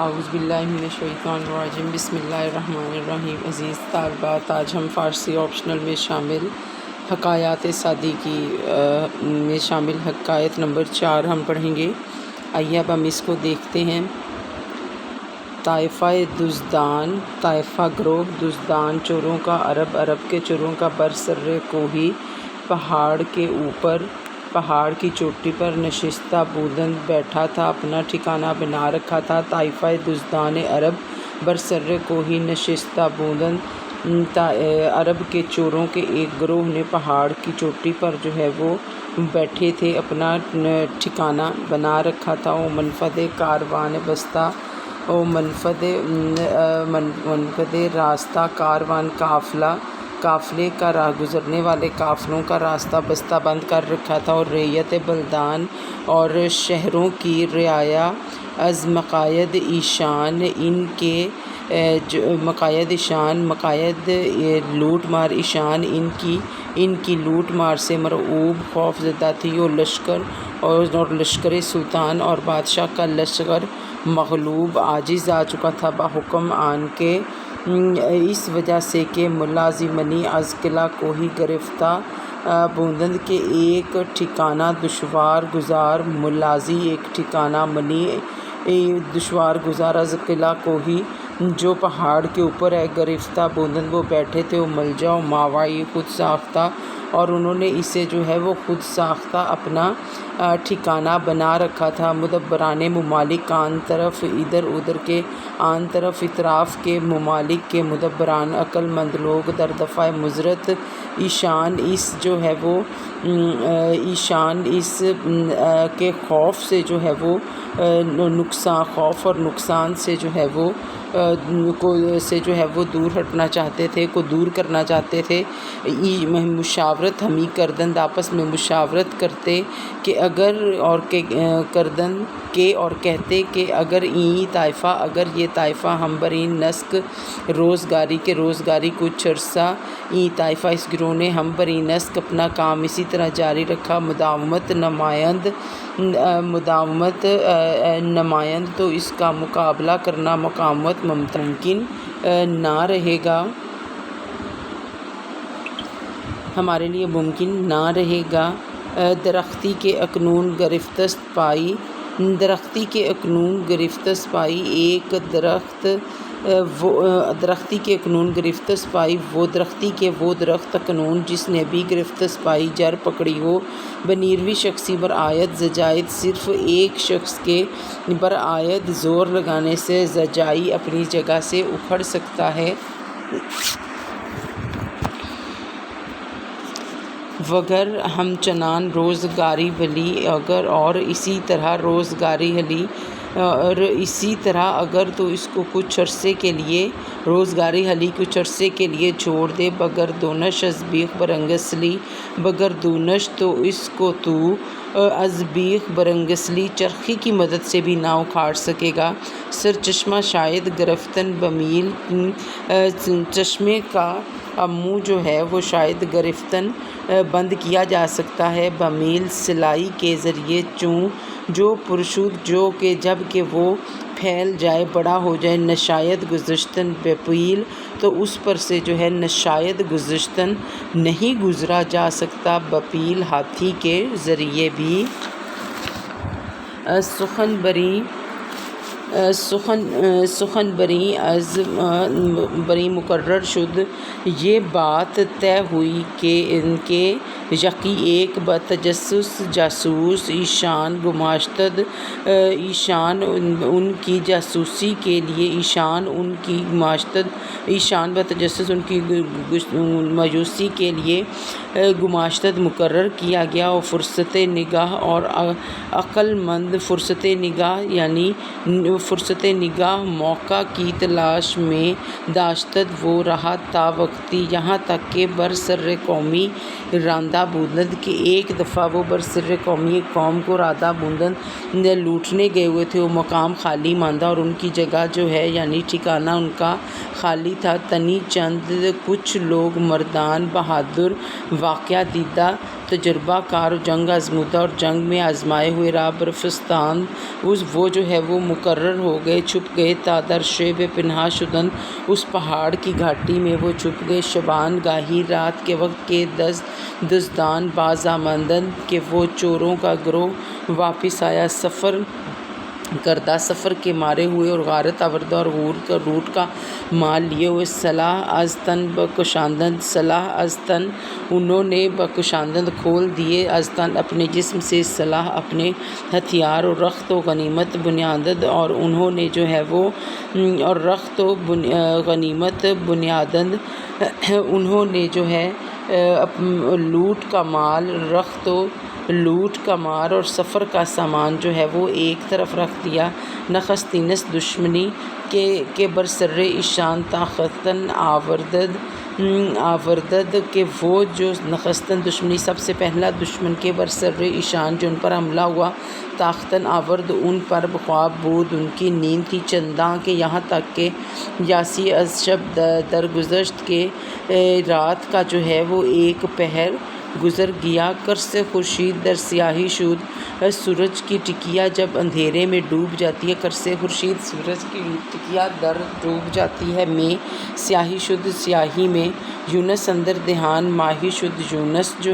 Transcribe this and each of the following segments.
اعوذ باللہ من الشیطان الرجیم بسم اللہ الرحمن الرحیم۔ عزیز طالبات، آج ہم فارسی آپشنل میں شامل حکایات سعدی کی میں شامل حکایت نمبر 4 ہم پڑھیں گے۔ آئیے اب ہم اس کو دیکھتے ہیں۔ طائفہ دزدان، طائفہ گروہ دزدان چوروں کا، عرب کے چوروں کا برسر کوہی، پہاڑ کے اوپر پہاڑ کی چوٹی پر نشستہ بلند بیٹھا تھا، اپنا ٹھکانہ بنا رکھا تھا۔ طائفہ دزدان عرب برسر کوہی نشستہ بلند، عرب کے چوروں کے ایک گروہ نے پہاڑ کی چوٹی پر جو ہے وہ بیٹھے تھے، اپنا ٹھکانہ بنا رکھا تھا۔ وہ منفذ کاروان بستہ، وہ منفذ راستہ کاروان قافلے کا راہ گزرنے والے قافلوں کا راستہ بستہ بند کر رکھا تھا، اور رعیت بلدان اور شہروں کی رعایا از مقاید ایشان، ان کے مقاید لوٹ مار ایشان، ان کی لوٹ مار سے مرعوب خوف زدہ تھی۔ اور لشکر سلطان اور بادشاہ کا لشکر مغلوب عاجز آ چکا تھا، بحکم آن کے اس وجہ سے کہ ملازمنی از قلعہ کوہی گرفتہ بودند کے ایک ٹھکانہ دشوار گزار، ملازی ایک ٹھکانہ منی دشوار گزار از قلعہ کوہی جو پہاڑ کے اوپر ہے، گرفتہ بودند وہ بیٹھے تھے، وہ ملجا و ماوی خود ساختہ، اور انہوں نے اسے جو ہے وہ خود ساختہ اپنا ٹھکانہ بنا رکھا تھا۔ مدبران ممالک آن طرف ادھر ادھر کے آن طرف اطراف کے ممالک کے مدبران عقل مند لوگ در دفع مضرت ایشان، اس جو ہے وہ ایشان اس کے خوف سے جو ہے وہ خوف اور نقصان سے جو ہے وہ دور ہٹنا چاہتے تھے، کو دور کرنا چاہتے تھے۔ مشاورت ہمی کردند، آپس میں مشاورت کرتے کہ اگر کہتے کہ اگر یہ طائفہ ہم برین نسک روزگاری کچھ عرصہ، طائفہ اس گروہ نے ہم برین نسک اپنا کام اسی طرح جاری رکھا، مداومت نمائند تو اس کا مقابلہ کرنا مقاومت ممکن نہ رہے گا، ہمارے لیے ممکن نہ رہے گا۔ درختی کے اکنون گرفتست پائی ایک درختی کے اکنون گرفتست پائی، وہ درخت اکنون جس نے بھی گرفتست پائی جر پکڑی ہو، بنیروی شخصی برآید زجاید، صرف ایک شخص کے برآید زور لگانے سے زجائی اپنی جگہ سے اکھڑ سکتا ہے۔ وگر ہم چنان روزگاری بلی اور اسی طرح اگر تو اس کو کچھ عرصے کے لیے روزگاری حلی کچھ عرصے کے لیے چھوڑ دے، بگر دونش از بیخ برنگسلی، بگر دونش تو اس کو تو از بیخ برنگسلی چرخی کی مدد سے بھی نہ اکھاڑ سکے گا۔ سر چشمہ شاید گرفتن بمیل، چشمے کا منہ جو ہے وہ شاید گرفتن بند کیا جا سکتا ہے، بمیل سلائی کے ذریعے، جو پرشود جو کہ جب کہ وہ پھیل جائے بڑا ہو جائے، نشاید گذشتن بپیل تو اس پر سے جو ہے نشاید گذشتن نہیں گزرا جا سکتا، بپیل ہاتھی کے ذریعے بھی۔ سخن بری مقرر شد، یہ بات طے ہوئی کہ ان کے یقی ایک بتجسس جاسوس ایشان گماشتد، ایشان ان کی جاسوسی کے لیے، ایشان بتجسس ان کی مایوسی کے لیے گماشتد مقرر کیا گیا، اور فرصت نگاہ اور عقل مند فرصت نگاہ یعنی فرصت نگاہ موقع کی تلاش میں داشتد وہ رہا تا وقتی، یہاں تک کہ برسر قومی راندہ بودند کہ ایک دفعہ وہ برسر قومی قوم کو راندہ بودند لوٹنے گئے ہوئے تھے، وہ مقام خالی ماندہ اور ان کی جگہ جو ہے یعنی ٹھکانہ ان کا خالی تھا۔ تنی چند کچھ لوگ مردان بہادر واقعہ دیدہ تجربہ کار جنگ آزمودہ اور جنگ میں آزمائے ہوئے راہ برفستان وہ جو ہے وہ مقرر ہو گئے، چھپ گئے تا در شیب پنہا شدند، اس پہاڑ کی گھاٹی میں وہ چھپ گئے، شبان گاہی رات کے وقت کے دزدان باز آمدند کہ وہ چوروں کا گروہ واپس آیا سفر کردہ سفر کے مارے ہوئے اور غارت آوردہ اور روٹ کا مال لیے ہوئے، صلاح از تن بکشادند، صلاح از تن انہوں نے بکشادند کھول دیے، از تن اپنے جسم سے، صلاح اپنے ہتھیار، اور رخت و غنیمت بنیادند، اور انہوں نے جو ہے وہ اور رخت و غنیمت بنیادند انہوں نے جو ہے لوٹ کا مال، رخت و لوٹ کا مار اور سفر کا سامان جو ہے وہ ایک طرف رکھ دیا، نخستینس دشمنی کے برسر ایشان طاقتاً آوردد کہ وہ جو نخستاً دشمنی سب سے پہلا دشمن کے برسر ایشان جو ان پر حملہ ہوا، طاقتاً آورد ان پر خواب بود ان کی نیند تھی چنداں کہ یہاں تک کہ یاسی از شب درگزشت کے رات کا جو ہے وہ ایک پہر گزر گیا، کرس خورشید در سیاہی شد، سورج کی ٹکیا جب اندھیرے میں ڈوب جاتی ہے، کرس خورشید سورج کی ٹکیا در ڈوب جاتی ہے، میں سیاہی شد سیاہی میں، یونس اندر دہان ماہی شد، یونس جو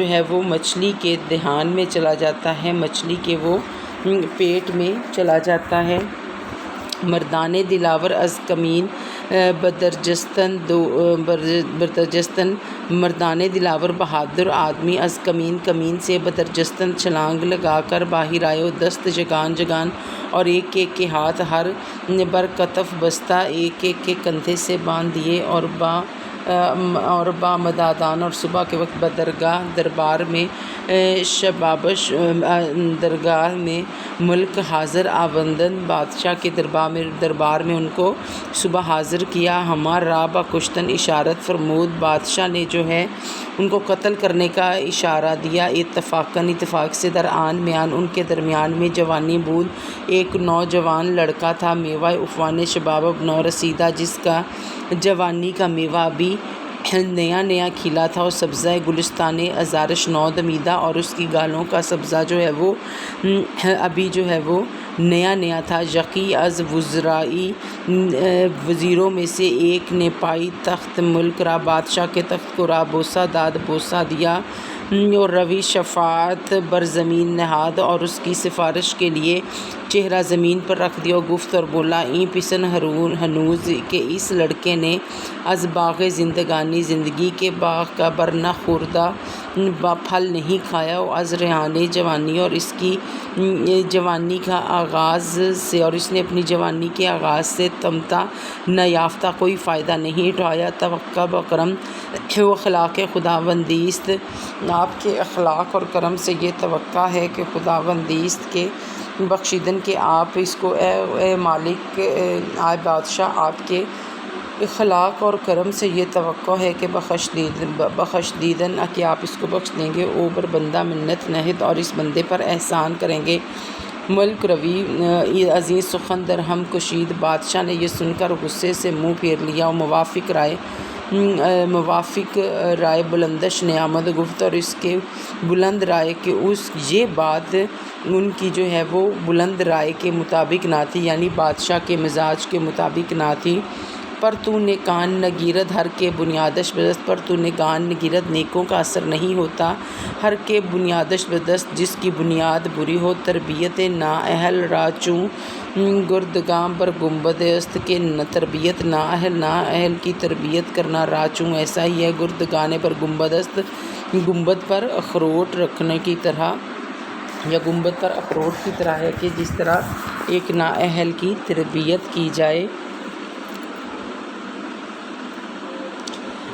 ہے وہ مچھلی کے دہان میں چلا جاتا ہے، مچھلی کے وہ پیٹ میں چلا جاتا ہے، مردان دلاور از کمین بدرجستن مردان دلاور بہادر آدمی از کمین سے بدرجستن چھلانگ لگا کر باہر آئے، و دست جگان اور ایک کے ہاتھ ہر بر کتف بستہ ایک کے کندھے سے باندھ دیے، اور با مدادان اور صبح کے وقت بدرگاہ دربار میں شبابش درگاہ میں ملک حاضر آوندن، بادشاہ کے دربار میں ان کو صبح حاضر کیا، ہمار رابع کشتن اشارت فرمود، بادشاہ نے جو ہے ان کو قتل کرنے کا اشارہ دیا، اتفاق سے درآن میان ان کے درمیان میں جوانی بود، ایک نوجوان لڑکا تھا، میوہ افوان شباب نو رسیدہ جس کا جوانی کا میوہ بھی نیا کھیلا تھا، اور سبزہ گلستان ازارش نو دمیدہ، اور اس کی گالوں کا سبزہ جو ہے وہ ابھی جو ہے وہ نیا تھا، یقی از وزیروں میں سے ایک نے پائی تخت ملک را، بادشاہ کے تخت کو را بوسہ داد بوسہ دیا، اور روی شفاعت بر زمین نہاد، اور اس کی سفارش کے لیے چہرہ زمین پر رکھ دیا، گفت اور بولا این پسن ہنوز کہ اس لڑکے نے از باغ زندگانی زندگی کے باغ کا برنا خوردہ پھل نہیں کھایا، از ریحان جوانی اور اس کی جوانی کا آغاز سے، اور اس نے اپنی جوانی کے آغاز سے تمتع نہ یافتہ کوئی فائدہ نہیں اٹھایا، توقع بکرم و اخلاق خداوندیست، آپ کے اخلاق اور کرم سے یہ توقع ہے کہ خداوندیست کے بخشیدن کہ آپ اس کو اے مالک اے بادشاہ، آپ کے اخلاق اور کرم سے یہ توقع ہے کہ بخش دیدن کہ آپ اس کو بخش دیں گے، اوبر بندہ منت نہد، اور اس بندے پر احسان کریں گے، ملک روی عزیز سخن در ہم کشید، بادشاہ نے یہ سن کر غصے سے منہ پھیر لیا، اور موافق رائے بلندش نے آمد گفت، اور اس کے بلند رائے کہ یہ بات ان کی جو ہے وہ بلند رائے کے مطابق نہ تھی، یعنی بادشاہ کے مزاج کے مطابق نہ تھی، پر تو نے کان نگیرد ہر کے بنیادش بدست، پر تو نے کان نگیرد نیکوں کا اثر نہیں ہوتا، ہر کے بنیادش بدست جس کی بنیاد بری ہو، تربیت نا اہل راچوں گردگاں بر گنبد است کہ تربیت نا اہل کی تربیت کرنا راچوں ایسا ہی ہے، گردگانے پر گنبد است گنبد پر اخروٹ رکھنے کی طرح، یا گنبد پر اخروٹ کی طرح ہے کہ جس طرح ایک نا اہل کی تربیت کی جائے۔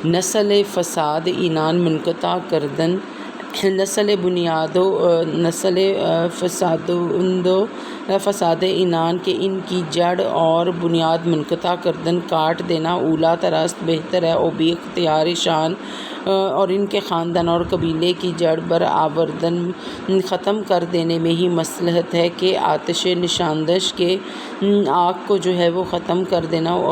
نسل فساد اینان منقطع کردن، نسل فساد اینان کے ان کی جڑ اور بنیاد منقطع کردن کاٹ دینا، اولا تراست بہتر ہے، او بی اختیار شان اور ان کے خاندان اور قبیلے کی جڑ برآوردن ختم کر دینے میں ہی مصلحت ہے کہ آتش نشاندش کے آگ کو جو ہے وہ ختم کر دینا، و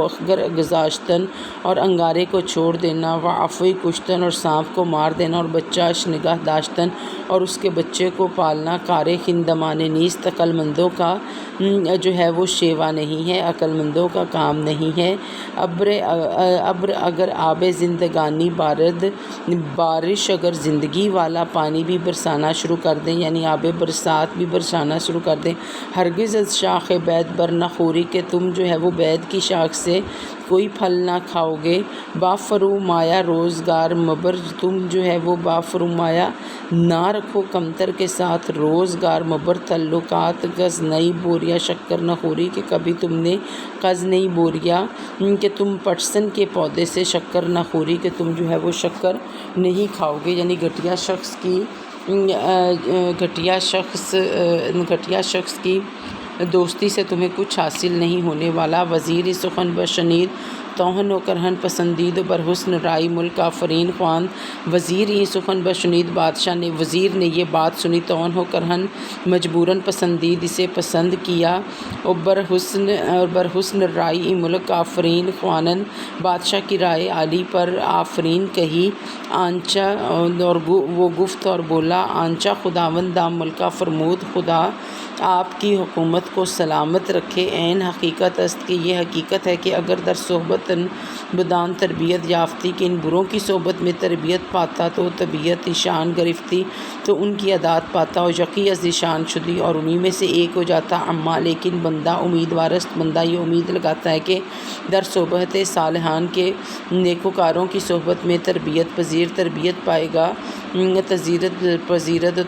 اخگر گذاشتن اور انگارے کو چھوڑ دینا، و عفوی کشتن اور سانپ کو مار دینا، اور بچہ نگاہ داشتن اور اس کے بچے کو پالنا، کار خندمان نیست عقل مندوں کا جو ہے وہ شیوا نہیں ہے، عقل مندوں کا کام نہیں ہے۔ ابر اگر آب زندگانی بارش اگر زندگی والا پانی بھی برسانا شروع کر دیں، یعنی آب برسات بھی برسانا شروع کر دیں، ہرگز از شاخ بید بر نہ خوری، کہ تم جو ہے وہ بید کی شاخ سے کوئی پھل نہ کھاؤ گے، با فرومایا روزگار مبر، تم جو ہے وہ با فرومایا نہ رکھو کمتر کے ساتھ روزگار مبر، تعلقات قز نئی بوریا شکر نہ خوری، کہ کبھی تم نے قز نئی بوریا کہ تم پٹسن کے پودے سے شکر نہ خوری، کہ تم جو ہے وہ شکر نہیں کھاؤ گے، یعنی گھٹیا شخص کی دوستی سے تمہیں کچھ حاصل نہیں ہونے والا۔ وزیر سخن بشنید توہن و کرہن پسندید بر حسن رائی ملک آفرین خواند، وزیر یہ سخن بشنید، وزیر نے یہ بات سنی، توہن و کرہن مجبوراً پسندید اسے پسند کیا، اور بر حسن رائی ملک آفرین خوانند بادشاہ کی رائے عالی پر آفرین کہی، آنچا اور وہ گفت اور بولا، آنچا خداوند دام ملکہ فرمود، خدا آپ کی حکومت کو سلامت رکھے، عین حقیقت است، کہ یہ حقیقت ہے کہ اگر در صحبت بدان تربیت یافتی، کہ ان بروں کی صحبت میں تربیت پاتا تو طبیعت ایشان گرفتی، تو ان کی عادات پاتا، اور یقی از ایشان شدی، اور انہی میں سے ایک ہو جاتا، اما لیکن بندہ امیدوارست، بندہ یہ امید لگاتا ہے کہ در صحبت صالحان کے نیکوکاروں کی صحبت میں تربیت پائے گا،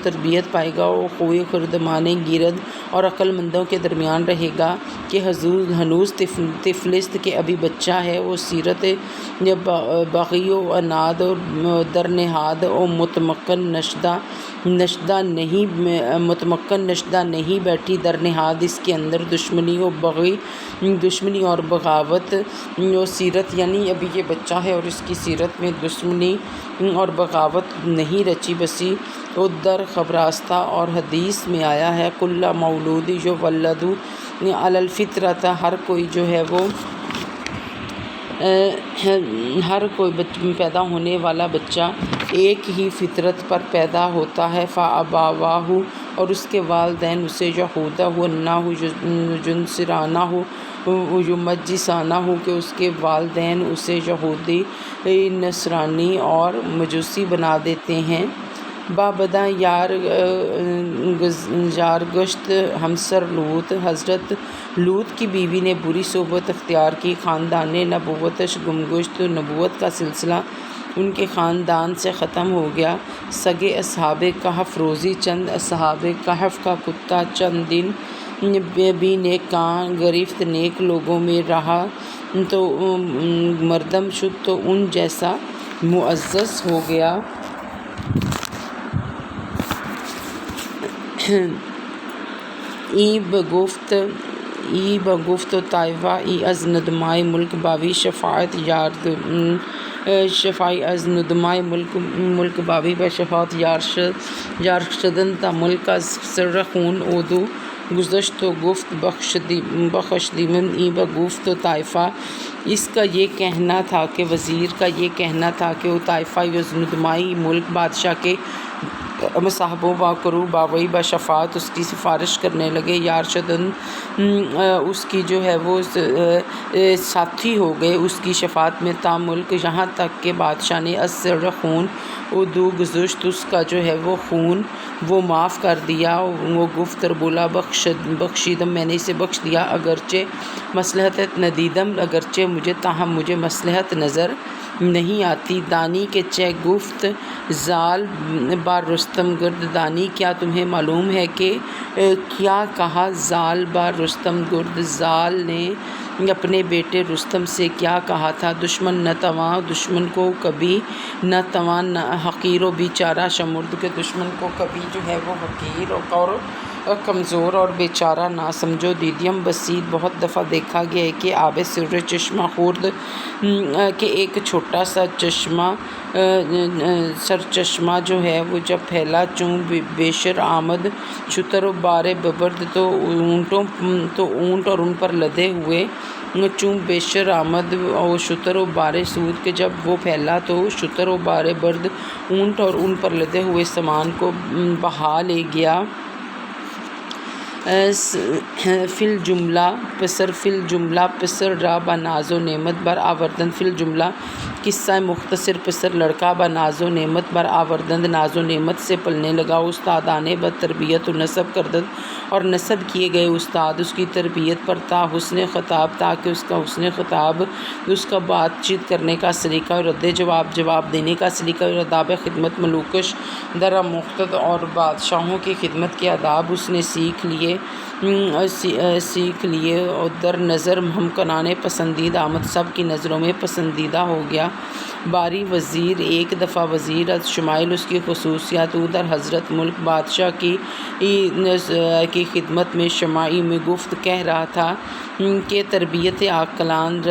تربیت پائے گا، اور خوئے خردمان گیرد اور عقل مندوں کے درمیان رہے گا، کہ ہنوز طفلست، کہ ابھی بچہ ہے، وہ سیرت بغی و عناد و در نہاد و متمکن نشدہ نہیں بیٹھی، در نہاد اس کے اندر دشمنی اور بغاوت و سیرت، یعنی ابھی یہ بچہ ہے اور اس کی سیرت میں دشمنی اور بغاوت نہیں رچی بسی، وہ در خبراستہ، اور حدیث میں آیا ہے، کل مولود جو ولدو علی الفطرۃ، ہر کوئی جو ہے وہ پیدا ہونے والا بچہ ایک ہی فطرت پر پیدا ہوتا ہے، فابواہ، اور اس کے والدین اسے یہودہ جنسرانہ یمجسانہ، کہ اس کے والدین اسے یہودی نصرانی اور مجوسی بنا دیتے ہیں۔ بابدا یار گشت ہمسر لوط، حضرت لوط کی بیوی نے بری صحبت اختیار کی، خاندان نبوتش گمگشت، نبوت کا سلسلہ ان کے خاندان سے ختم ہو گیا۔ سگے اصحاب کہف روزی، چند اصحاب کہف کا کتا چند دن بھی نیک کان گرفت، نیک لوگوں میں رہا تو مردم شد، تو ان جیسا معزز ہو گیا۔ ای بگفت طائفہ، ای از ندمائے ملک باوی، شفاعت از ندمائے ملک باوی، بے شفاعت یار شدن تا ملک از سر خون اودو گذشت و گفت بخش دیمن، ای بگفت طائفہ، اس کا یہ کہنا تھا کہ وزیر کا یہ کہنا تھا کہ وہ طائفہ از ندمائی ملک بادشاہ کے مصاحبوں کرو باوی بشفاعت، اس کی سفارش کرنے لگے، یارشدن اس کی جو ہے وہ ساتھی ہو گئے اس کی شفاعت میں، تا ملک یہاں تک کہ بادشاہ نے السر خون ادو گزشت، اس کا جو ہے وہ خون وہ معاف کر دیا، وہ گفت اور بولا بخشیدم، میں نے اسے بخش دیا، اگرچہ مصلحت ندیدم، اگرچہ مجھے تاہم مجھے مصلحت نظر نہیں آتی۔ دانی کے چہ گفت زال بار رستم گرد، دانی کیا تمہیں معلوم ہے کہ کیا کہا زال بار رستم گرد، زال نے اپنے بیٹے رستم سے کیا کہا تھا، دشمن نہ تواں، دشمن کو کبھی نہ تواں، حقیر و بیچارہ شمرد، کے دشمن کو کبھی جو ہے وہ حقیر اور کمزور اور بیچارہ نہ سمجھو دیدیم بسیط۔ بہت دفعہ دیکھا گیا ہے کہ آب سر چشمہ خورد کہ ایک چھوٹا سا سرچشمہ جو ہے وہ جب پھیلا چوں بیشر آمد شتر و بار ببرد تو اونٹ اور ان پر لدے ہوئے چوں بیشر آمد اور شتر و بار سود کہ جب وہ پھیلا تو شتر و بار برد اونٹ اور ان پر لدے ہوئے سامان کو بہا لے گیا۔ فی الجملہ پسر را با ناز و نعمت بر آوردند۔ فی الجملہ قصہ مختصر پسر لڑکا با ناز و نعمت بر آوردند، ناز و نعمت سے پلنے لگا، استادانے بد تربیت و نصب کردند اور نصب کیے گئے استاد اس کی تربیت پر تا حسن خطاب تاکہ اس کا حسن خطاب، اس کا بات چیت کرنے کا سلیقہ اور رد جواب دینے کا سلیقہ اور آداب خدمت ملوکش در مقتد اور بادشاہوں کی خدمت کے آداب اس نے سیکھ لیے اور در نظر ہم کنان پسندیدہ آمد، سب کی نظروں میں پسندیدہ ہو گیا۔ باری وزیر ایک دفعہ وزیر از شمائل اس کی خصوصیات او در حضرت ملک بادشاہ کی خدمت میں شمائی میں گفت کہہ رہا تھا کہ تربیت عاقلان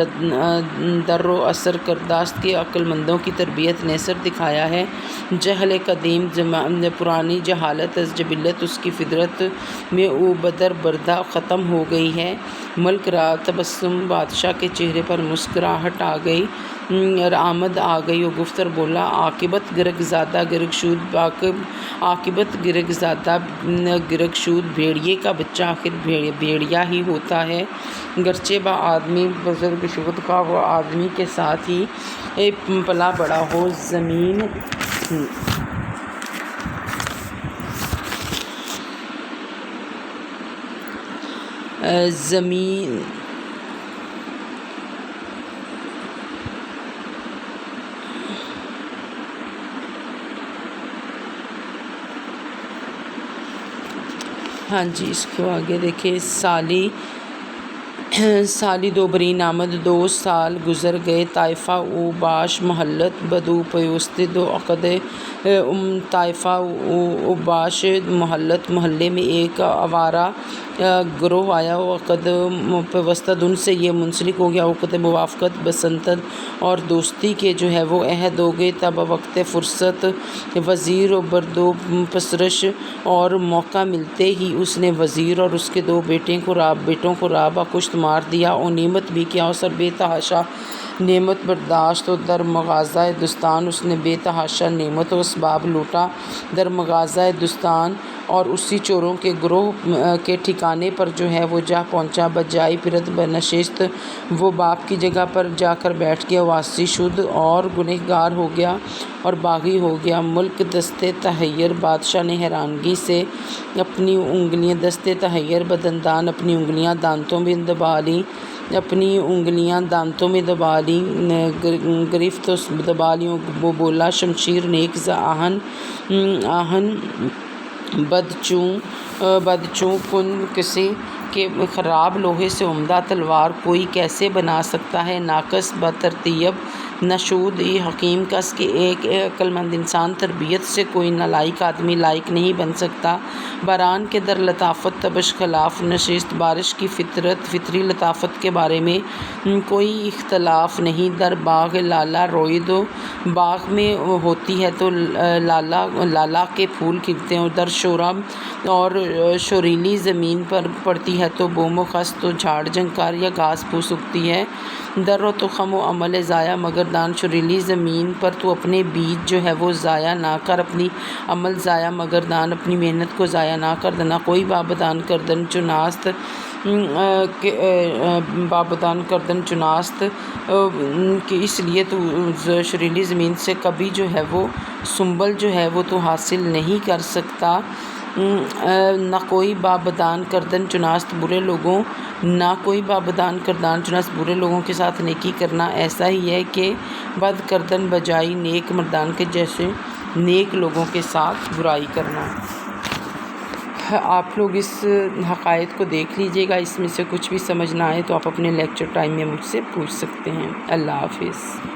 در و اثر کرداست کے عقل مندوں کی تربیت نے اثر دکھایا ہے۔ جہل قدیم پرانی جہالت از جبلت اس کی فطرت میں او بدر بردہ ختم ہو گئی ہے۔ ملک را تبسم بادشاہ کے چہرے پر مسکراہٹ آمد آ گئی اور گفت اور بولا عاقبت گرگ زادہ گرگ شود بھیڑیے کا بچہ آخر بھیڑیا ہی ہوتا ہے، گرچہ با آدمی بزرگ شود کا وہ آدمی کے ساتھ ہی پلا بڑا ہو۔ زمین ہاں جی، اس کو آگے دیکھیں۔ سالی دو برین آمد، 2 سال گزر گئے، طائفہ او باش محلت بدو پیوست دو عقد طائفہ او باش محلت محلے میں ایک آوارہ گروہ آیا، عقد پیوستد ان سے یہ منسلک ہو گیا، عقد موافقت بسنتد اور دوستی کے جو ہے وہ عہد ہو گئے۔ تب وقت فرصت وزیر و بردو پسرش اور موقع ملتے ہی اس نے وزیر اور اس کے 2 بیٹوں کو رابہ کشت مار دیا اور نعمت بھی کیا، اور بے تحاشا نعمت برداشت، اور در مغازۂ دستان اس نے بے تحاشا نعمت و اسباب لوٹا۔ در مغازۂ دستان اور اسی چوروں کے گروہ کے ٹھکانے پر جو ہے وہ جا پہنچا، بجائی پرت بنشست وہ باپ کی جگہ پر جا کر بیٹھ گیا، واسی شد اور گنہگار ہو گیا اور باغی ہو گیا۔ ملک دستے تحیر بادشاہ نے حیرانگی سے اپنی انگلیاں دستے تحیر بدندان اپنی انگلیاں دانتوں میں دبا لیں، گرفت دبا لی، وہ بولا شمشیر نیک آہن بدچوں کن کسی کہ خراب لوہے سے عمدہ تلوار کوئی کیسے بنا سکتا ہے، ناقص بترتیب نشود حکیم کس کہ ایک عقل مند انسان تربیت سے کوئی نالائق آدمی لائق نہیں بن سکتا۔ باران کے در لطافت تبش خلاف نشست، بارش کی فطری لطافت کے بارے میں کوئی اختلاف نہیں۔ در باغ لالا روید، باغ میں ہوتی ہے تو لالا کے پھول کھلتے ہیں، اور در شورم اور شوریلی زمین پر پڑتی ہے تو بوم و خس تو جھاڑ جھنکار یا گھاس پھوس اگتی ہے۔ در و تخم و عمل ضائع مگر دان، شوریلی زمین پر تو اپنے بیج جو ہے وہ ضائع نہ کر، اپنی عمل ضائع مگر دان اپنی محنت کو ضائع نہ کر دینا، کوئی بابدان کردن چناست کہ اس لیے تو شوریلی زمین سے کبھی جو ہے وہ سنبل جو ہے وہ تو حاصل نہیں کر سکتا۔ نہ کوئی بابدان کردن چناست برے لوگوں برے لوگوں کے ساتھ نیکی کرنا ایسا ہی ہے کہ بد کردن بجائی نیک مردان کے جیسے نیک لوگوں کے ساتھ برائی کرنا۔ آپ لوگ اس حقائق کو دیکھ لیجئے گا، اس میں سے کچھ بھی سمجھ نہ آئے تو آپ اپنے لیکچر ٹائم میں مجھ سے پوچھ سکتے ہیں۔ اللہ حافظ۔